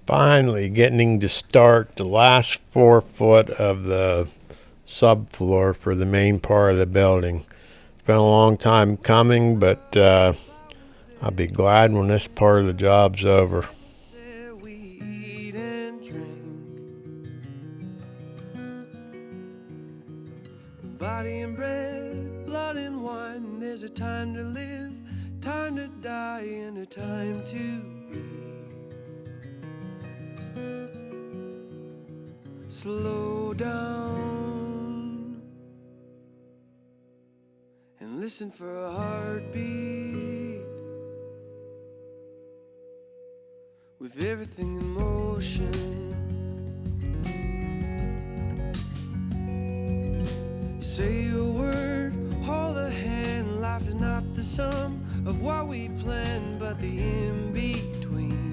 Finally getting to start the last 4 foot of the subfloor for the main part of the building. It's been a long time coming, but I'll be glad when this part of the job's over. Body and bread, blood and wine. There's a time to live, time to die, and a time to be. Slow down and listen for a heartbeat. With everything in motion, say a word, hold a hand. Life is not the sum of what we plan, but the in-between.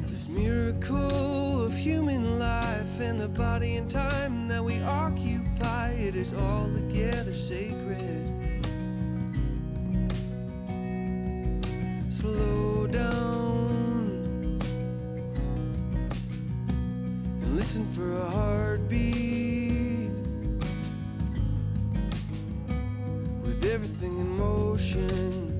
This miracle of human life and the body and time that we occupy, it is all together sacred. Slow down and listen for a heartbeat. With everything in motion,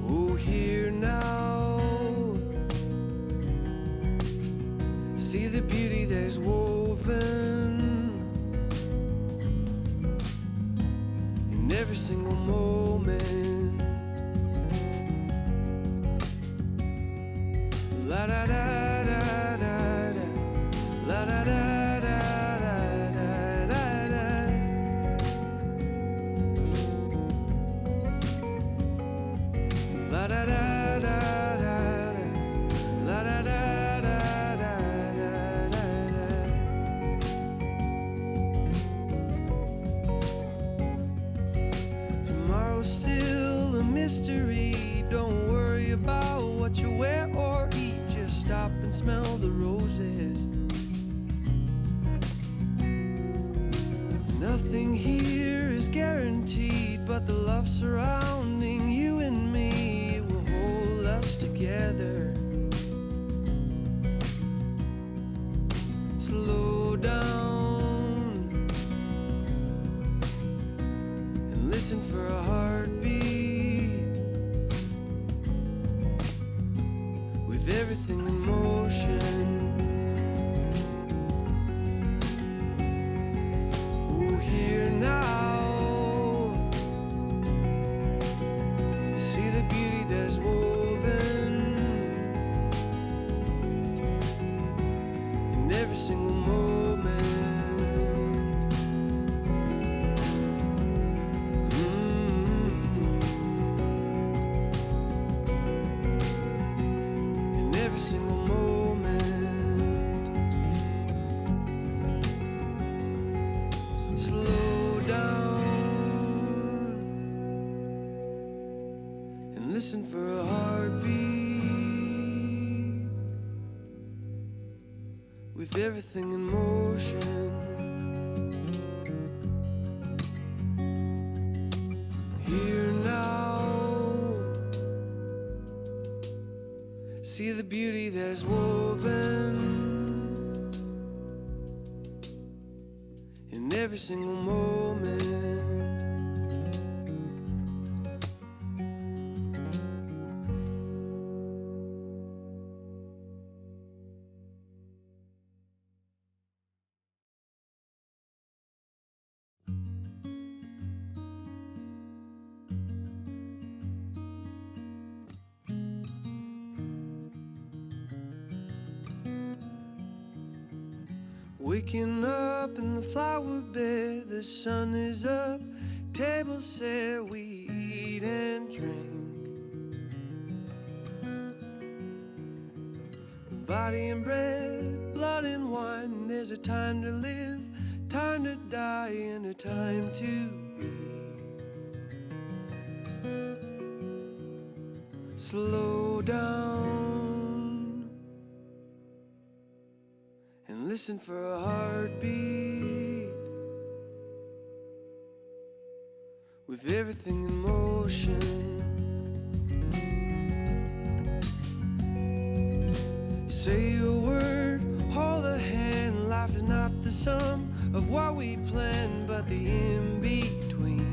oh, here now, see the beauty that is woven in every single moment. La da da da da da, la da da da da da da. La da da da da, la da da da da da. Tomorrow's still a mystery. Don't worry about what you wear or eat. Just stop and smell the roses. Nothing here is guaranteed, but the love surrounding you and me will hold us together. Slow down and listen for a heartbeat. With everything in motion, oh, here now, see the beauty that is woven in every single moment. In every single moment. Slow down and listen for a heartbeat. With everything in motion, here now, see the beauty that is woven in every single moment. Waking up in the flower bed, the sun is up, table set, we eat and drink. Body and bread, blood and wine, there's a time to live, time to die, and a time to be. Slow down and listen for a heartbeat. with everything in motion. Say a word, hold a hand. Life is not the sum of what we plan, but the in-between.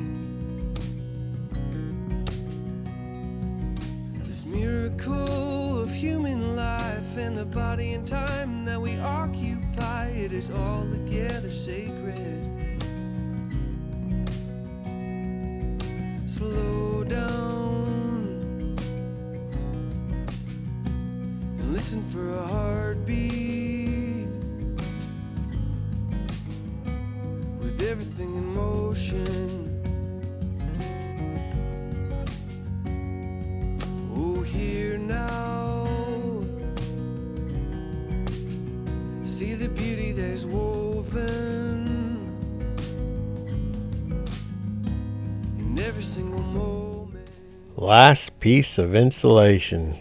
This miracle of human life and the body and time that we occupy, it is all together sacred. Slow down and listen for a heartbeat, with everything in motion. Oh, here now, see the beauty that is woven in every single moment. Last piece of insulation.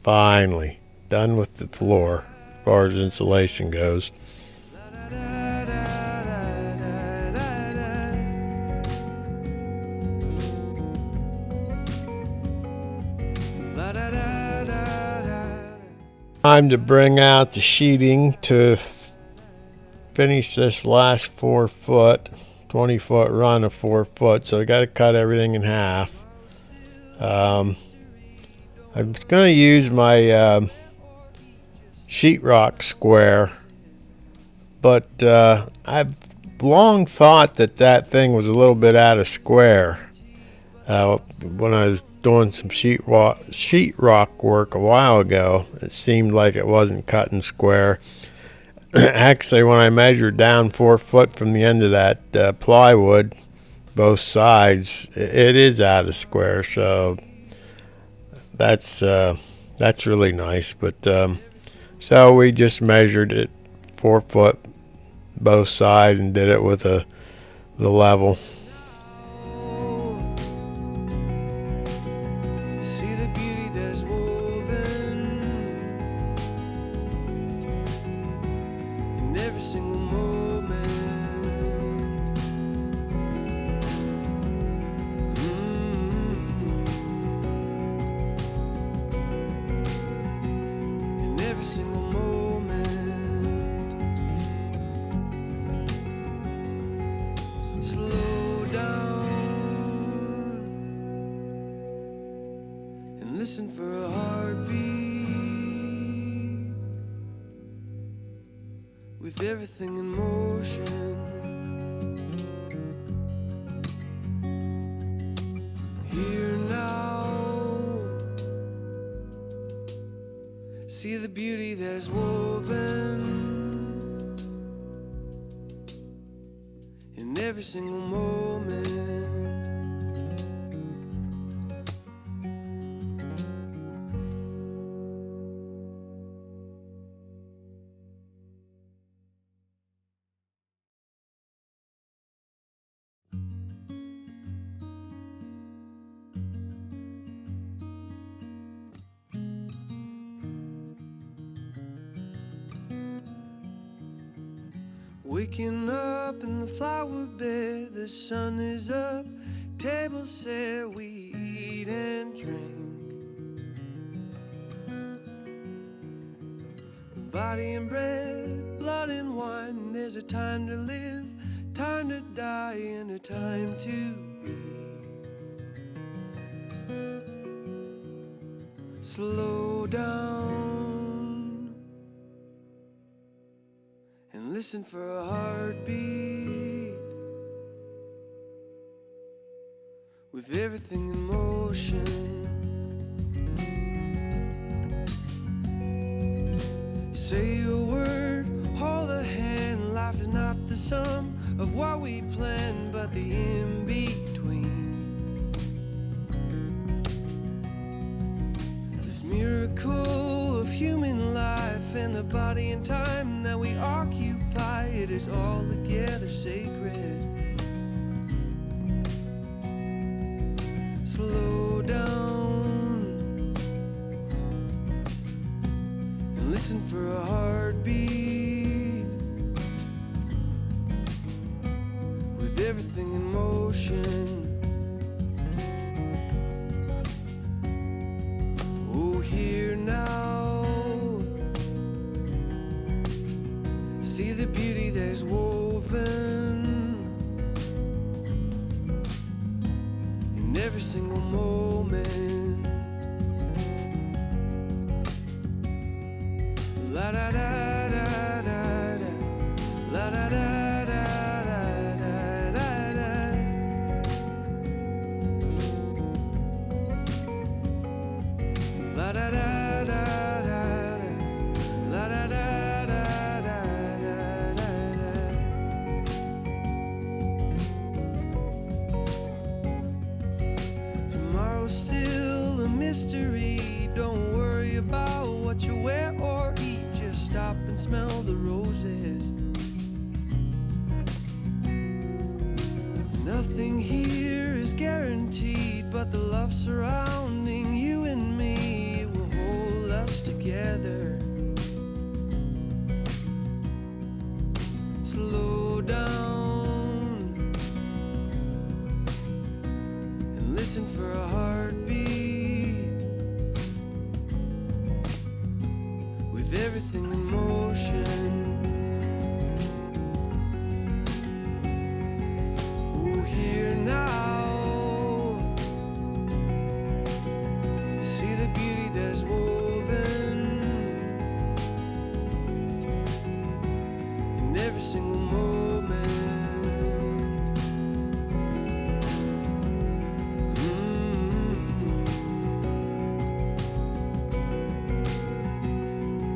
Finally done with the floor as far as insulation goes. Time to bring out the sheeting to finish this last 4 foot, 20-foot run of 4 foot. So I got to cut everything in half. I'm going to use my sheetrock square, but I've long thought that thing was a little bit out of square. When I was doing some sheetrock work a while ago, it seemed like it wasn't cutting square. Actually, when I measured down 4 foot from the end of that plywood, both sides, it is out of square. So that's really nice. But so we just measured it 4 foot both sides and did it with the level. See the beauty that is woven in every single moment. In every single moment. Slow down and listen for a heartbeat, with everything in motion. Here now, see the beauty that is woven in every single moment. Waking up in the flower bed, the sun is up, table set, we eat and drink. Body and bread, blood and wine, there's a time to live, time to die, and a time to be. Slow down and listen for a heartbeat, with everything in motion. Say a word, hold a hand. Life is not the sum of what we plan, but the in-between. This miracle of human life and the body and time that we occupy, it is all together sacred. Slow down and listen for a heartbeat, with everything in motion. the beauty that's woven in every single moment. La da da da da da, la da da da da da da. La da da da da, la da da da da da. Tomorrow's still a mystery. Don't worry about what you wear or eat. Just stop and smell the roses. Nothing here is guaranteed, but the love surrounding you and me will hold us together. Slow down and listen for a heartbeat, with everything in motion. Oh, here now, see the beauty that's woven in every single moment.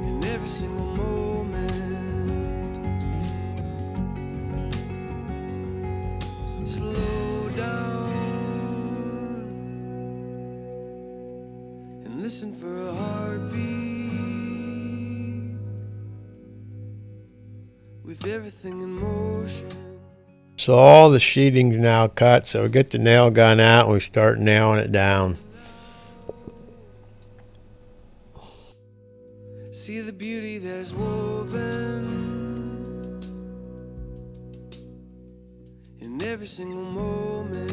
In every single moment. Slow down and listen for a heartbeat, with everything in motion. So all the sheeting's now cut, so we get the nail gun out and we start nailing it down. See the beauty that is woven in every single moment.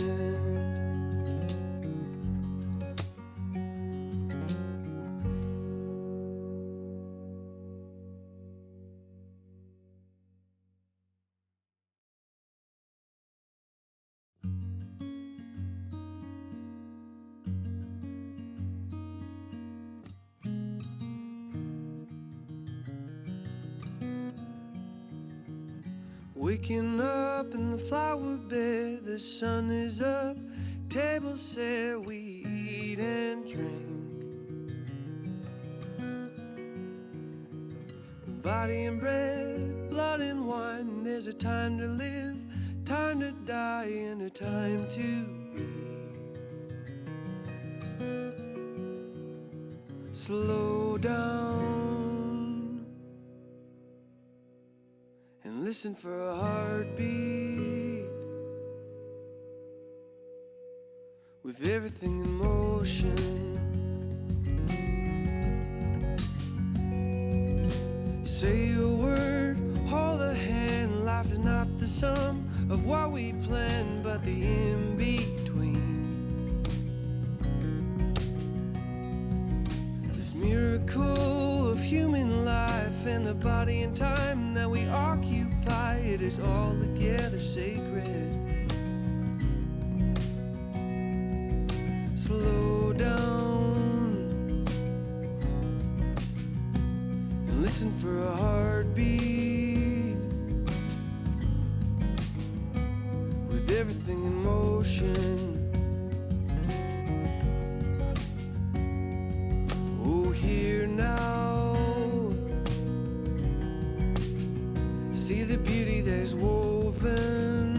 Waking up in the flower bed, the sun is up, table set, we eat and drink. Body and bread, blood and wine, there's a time to live, time to die, and a time to be. Slow down and listen for a heartbeat, with everything in motion. Say a word, hold a hand. Life is not the sum of what we plan, but the in-between. This miracle of human life and the body and time that we occupy, it is all together sacred. Slow down and listen for a heartbeat, with everything in motion. Oh, here now, see the beauty that is woven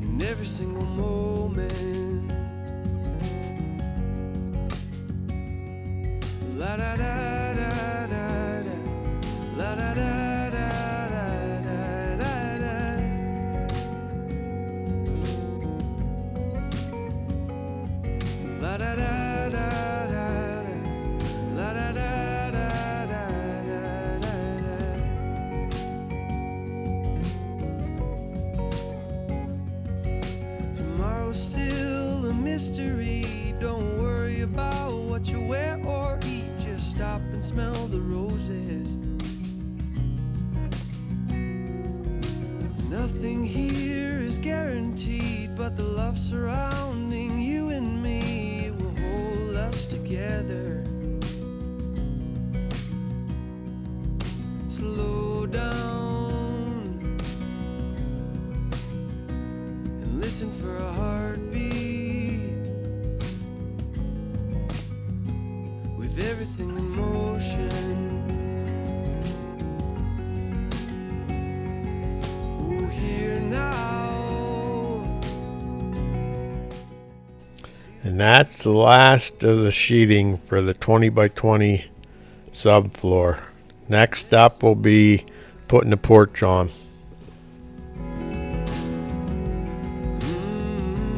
in every single moment. La da da da da da, la da da da da da da. La da da da da, la da da da da da. Tomorrow's still a mystery. Don't worry about what you wear or eat. Just stop and smell the roses. Nothing here is guaranteed, but the love surrounding you and me will hold us together. Slow down and listen for a heartbeat, with everything in motion. Oh, here now. And that's the last of the sheeting for the 20 by 20 subfloor. Next up will be putting the porch on.